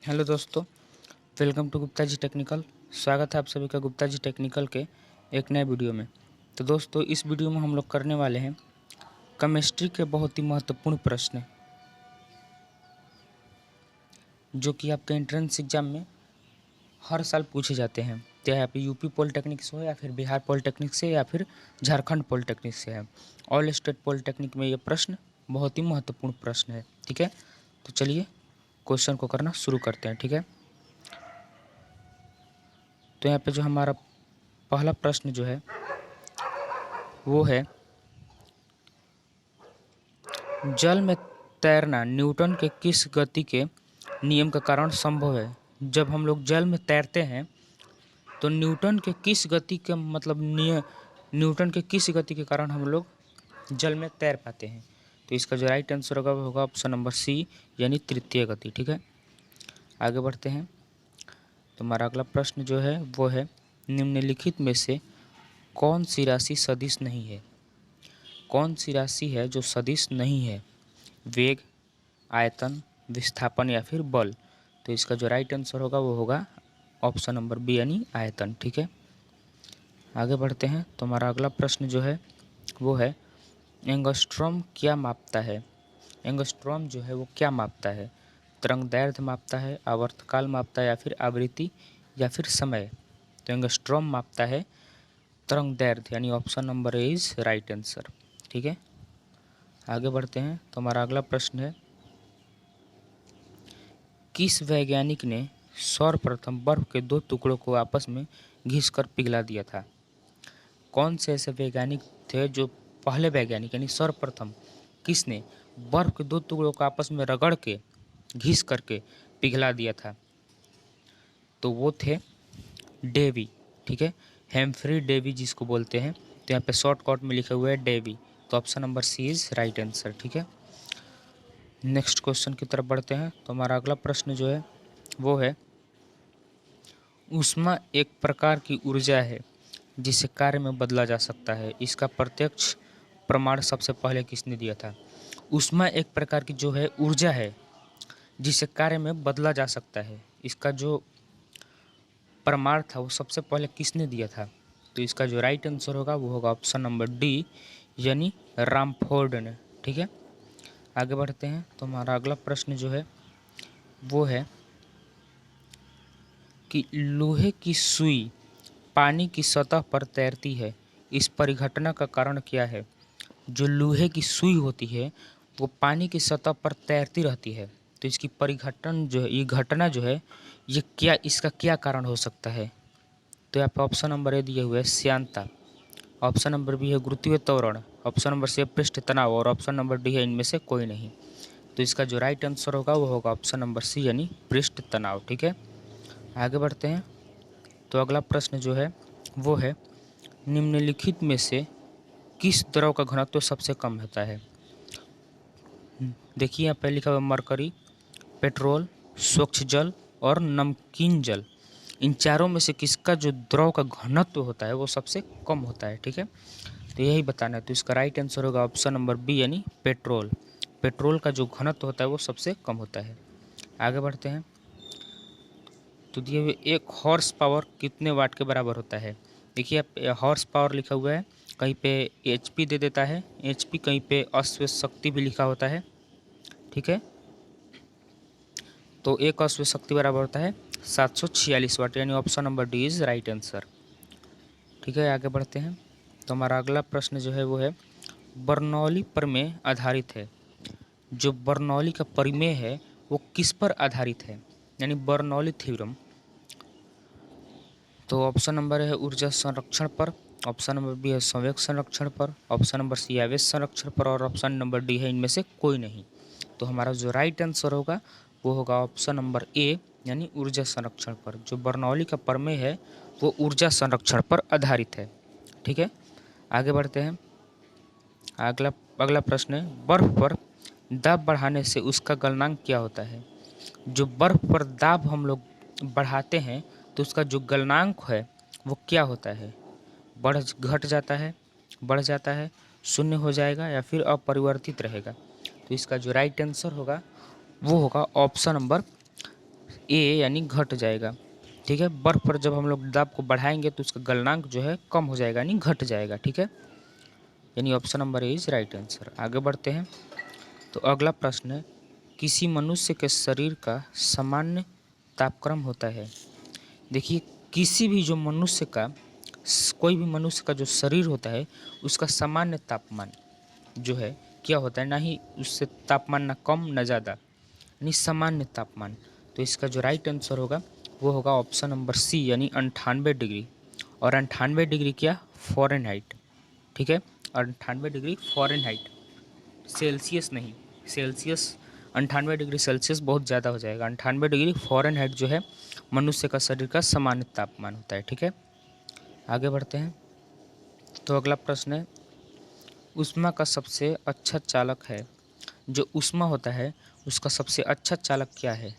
Hello दोस्तों, welcome to Gupta ji technical. स्वागत है आप सभी का गुप्ता जी टेक्निकल के एक नए वीडियो में। तो दोस्तों, इस वीडियो में हम लोग करने वाले हैं केमिस्ट्री के बहुत ही महत्वपूर्ण प्रश्न, जो कि आपके एंट्रेंस एग्जाम में हर साल पूछे जाते हैं, चाहे आप यूपी पॉलिटेक्निक से हो या फिर बिहार पॉलिटेक्निक से या फिर झारखंड पॉलिटेक्निक से है। ऑल स्टेट पॉलिटेक्निक में ये प्रश्न बहुत ही महत्वपूर्ण प्रश्न है। ठीक है, तो चलिए क्वेश्चन को करना शुरू करते हैं। ठीक है, तो यहाँ पे जो हमारा पहला प्रश्न जो है वो है, जल में तैरना न्यूटन के किस गति के नियम के कारण संभव है। जब हम लोग जल में तैरते हैं तो न्यूटन के किस गति के न्यूटन के किस गति के कारण हम लोग जल में तैर पाते हैं। तो इसका जो राइट आंसर होगा वो होगा ऑप्शन नंबर सी, यानी तृतीय गति। ठीक है, आगे बढ़ते हैं। तो हमारा अगला प्रश्न जो है वो है, निम्नलिखित में से कौन सी राशि सदिश नहीं है। कौन सी राशि है जो सदिश नहीं है। वेग, आयतन, विस्थापन या फिर बल। तो इसका जो राइट आंसर होगा वो होगा ऑप्शन नंबर बी, यानी आयतन। ठीक है, आगे बढ़ते हैं। तो हमारा अगला प्रश्न जो है वो है, एंगस्ट्रॉम क्या मापता है। एंगस्ट्रॉम जो है वो क्या मापता है। तरंगदैर्ध्य मापता है, आवर्तकाल मापता है या फिर आवृत्ति या फिर समय। तो एंगस्ट्रॉम मापता है तरंगदैर्ध्य, यानी option number A is right answer. ठीक है, आगे बढ़ते हैं। तो हमारा अगला प्रश्न है, किस वैज्ञानिक ने सर्वप्रथम बर्फ के दो टुकड़ों को आपस में घिसकर पिघला दिया था। कौन से ऐसे वैज्ञानिक थे जो पहले वैज्ञानिक, यानी सर्वप्रथम किसने बर्फ के दो टुकड़ों को आपस में रगड़ के घिस करके पिघला दिया था। तो वो थे डेवी। ठीक है, हेम्फ्री डेवी जिसको बोलते हैं। तो यहाँ पे शॉर्टकट में लिखा हुआ है डेवी। तो option number C is right answer. ठीक है, नेक्स्ट क्वेश्चन की तरफ बढ़ते हैं। तो हमारा अगला प्रश्न जो है वो है, ऊष्मा एक प्रकार की ऊर्जा है जिसे कार्य में बदला जा सकता है। इसका प्रत्यक्ष प्रमाण सबसे पहले किसने दिया था। ऊष्मा एक प्रकार की जो है ऊर्जा है जिसे कार्य में बदला जा सकता है। इसका जो प्रमाण था वो सबसे पहले किसने दिया था। तो इसका जो राइट आंसर होगा वो होगा ऑप्शन नंबर डी, यानी रामफोर्ड ने। ठीक है, आगे बढ़ते हैं। तो हमारा अगला प्रश्न जो है वो है कि लोहे की सुई पानी की सतह पर तैरती है, इस परिघटना का कारण क्या है। जो लोहे की सुई होती है वो पानी की सतह पर तैरती रहती है, तो इसकी परिघटन जो है, ये घटना जो है, ये क्या, इसका क्या कारण हो सकता है। तो यहाँ पे ऑप्शन नंबर ए दिए हुए है श्यानता, ऑप्शन नंबर बी है गुरुत्वीय त्वरण, ऑप्शन नंबर सी है पृष्ठ तनाव और ऑप्शन नंबर डी है इनमें से कोई नहीं। तो इसका जो राइट आंसर होगा वो होगा ऑप्शन नंबर सी, यानी पृष्ठ तनाव। ठीक है, आगे बढ़ते हैं। तो अगला प्रश्न जो है वो है, निम्नलिखित में से किस द्रव का घनत्व सबसे कम होता है। देखिए यहाँ पे लिखा हुआ मरकरी, पेट्रोल, स्वच्छ जल और नमकीन जल। इन चारों में से किसका जो द्रव का घनत्व होता है वो सबसे कम होता है। ठीक है, तो यही बताना है। तो इसका राइट आंसर होगा ऑप्शन नंबर बी, यानी पेट्रोल। पेट्रोल का जो घनत्व होता है वो सबसे कम होता है। आगे बढ़ते हैं। तो दिए हुए एक हॉर्स पावर कितने वाट के बराबर होता है। देखिए आप हॉर्स पावर लिखा हुआ है, कहीं पे एचपी दे देता है एचपी, कहीं पे अश्व शक्ति भी लिखा होता है। ठीक है, तो एक अश्व शक्ति बराबर होता है 746 वाट, यानी option number D is right answer. ठीक है, आगे बढ़ते हैं। तो हमारा अगला प्रश्न जो है वो है, बर्नौली प्रमेय आधारित है। जो बर्नौली का प्रमेय है वो किस पर आधारित है, यानी बर्नौली थ्योरम। तो ऑप्शन नंबर है ऊर्जा संरक्षण पर, ऑप्शन नंबर बी है संवेग संरक्षण पर, ऑप्शन नंबर सी आवेश संरक्षण पर और ऑप्शन नंबर डी है इनमें से कोई नहीं। तो हमारा जो राइट आंसर होगा वो होगा ऑप्शन नंबर ए, यानी ऊर्जा संरक्षण पर। जो बर्नौली का प्रमेय है वो ऊर्जा संरक्षण पर आधारित है। ठीक है, आगे बढ़ते हैं। अगला अगला प्रश्न है, बर्फ पर दाब बढ़ाने से उसका गलनांक क्या होता है। जो बर्फ पर दाब हम लोग बढ़ाते हैं तो उसका जो गलनांक है वो क्या होता है। घट जाता है, बढ़ जाता है, शून्य हो जाएगा या फिर अपरिवर्तित रहेगा। तो इसका जो राइट आंसर होगा वो होगा ऑप्शन नंबर ए यानी घट जाएगा। ठीक है, बर्फ़ पर जब हम लोग दाब को बढ़ाएंगे तो उसका गलनांक जो है कम हो जाएगा यानी घट जाएगा। ठीक है, यानी option number A is right answer. आगे बढ़ते हैं। तो अगला प्रश्न है, किसी मनुष्य के शरीर का सामान्य तापक्रम होता है। देखिए, किसी भी जो मनुष्य का कोई भी मनुष्य का जो शरीर होता है उसका सामान्य तापमान जो है क्या होता है, ना ही उससे तापमान ना कम ना ज़्यादा, यानी सामान्य तापमान। तो इसका जो राइट आंसर होगा वो होगा ऑप्शन नंबर सी यानी 98 डिग्री। और 98 डिग्री क्या, फ़ारेनहाइट। ठीक है, 98 डिग्री फ़ारेनहाइट, सेल्सियस नहीं। सेल्सियस 98 डिग्री सेल्सियस बहुत ज़्यादा हो जाएगा। 98 डिग्री फ़ारेनहाइट जो है मनुष्य का शरीर का सामान्य तापमान होता है। ठीक है, आगे बढ़ते हैं। तो अगला प्रश्न है, ऊष्मा का सबसे अच्छा चालक है। जो ऊष्मा होता है उसका सबसे अच्छा चालक क्या है?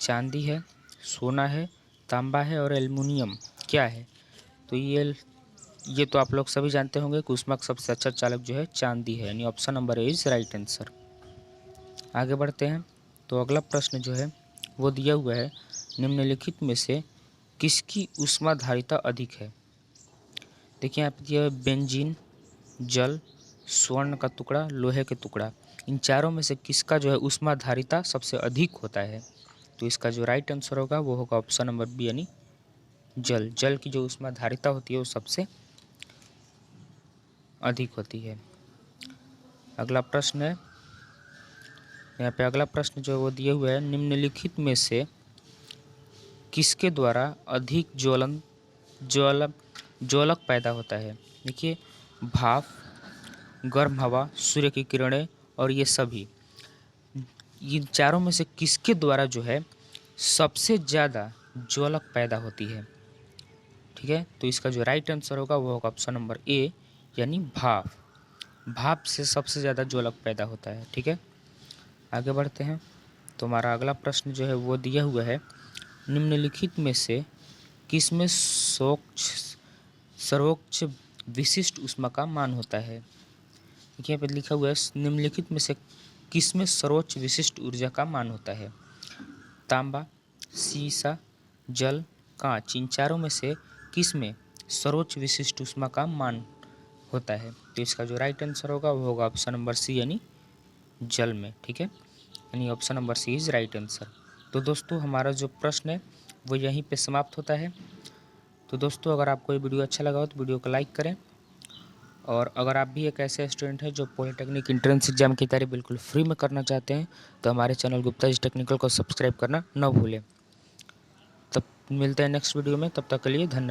चांदी है, सोना है, तांबा है और एल्युमिनियम क्या है? तो ये तो आप लोग सभी जानते होंगे कि ऊष्मा का सबसे अच्छा चालक जो है चांदी है, यानी option number A is right answer. आगे बढ़ते हैं। तो अगला प्रश्न जो है वो दिया हुआ है, निम्नलिखित में से किसकी ऊष्माधारिता अधिक है? देखिए यहाँ पे दिया है बेंजीन, जल, स्वर्ण का टुकड़ा, लोहे के टुकड़ा। इन चारों में से किसका जो है ऊष्माधारिता सबसे अधिक होता है? तो इसका जो राइट आंसर होगा वो होगा ऑप्शन नंबर बी यानी जल। जल की जो ऊष्माधारिता होती है वो सबसे अधिक होती है। अगला प्रश्न है, यहाँ पे अगला प्रश्न जो है वो दिए हुए है, निम्नलिखित में से किसके द्वारा अधिक ज्वलक पैदा होता है? देखिए, भाप, गर्म हवा, सूर्य की किरणें और ये सभी, इन चारों में से किसके द्वारा जो है सबसे ज़्यादा ज्वलक पैदा होती है? ठीक है, तो इसका जो राइट आंसर होगा वो होगा ऑप्शन नंबर ए यानी भाप। भाप से सबसे ज़्यादा ज्वलक पैदा होता है। ठीक है, आगे बढ़ते हैं। तो हमारा अगला प्रश्न जो है वो दिया हुआ है, निम्नलिखित में से किसमें सर्वोच्च विशिष्ट ऊष्मा का मान होता है? देखिए यहाँ पे लिखा हुआ है, निम्नलिखित में से किसमें सर्वोच्च विशिष्ट ऊर्जा का मान होता है? तांबा, सीसा, जल, कांच। इन चारों में से किसमें सर्वोच्च विशिष्ट ऊष्मा का मान होता है? तो इसका जो राइट आंसर होगा वो होगा ऑप्शन नंबर सी यानी जल में। ठीक है, यानी option number C is right answer. तो दोस्तों हमारा जो प्रश्न है वो यहीं पे समाप्त होता है। तो दोस्तों अगर आपको ये वीडियो अच्छा लगा हो तो वीडियो को लाइक करें, और अगर आप भी एक ऐसे स्टूडेंट हैं जो पॉलिटेक्निक एंट्रेंस एग्जाम की तैयारी बिल्कुल फ्री में करना चाहते हैं तो हमारे चैनल गुप्ता जी टेक्निकल को सब्सक्राइब करना न भूलें। तब मिलते हैं नेक्स्ट वीडियो में, तब तक के लिए धन्यवाद।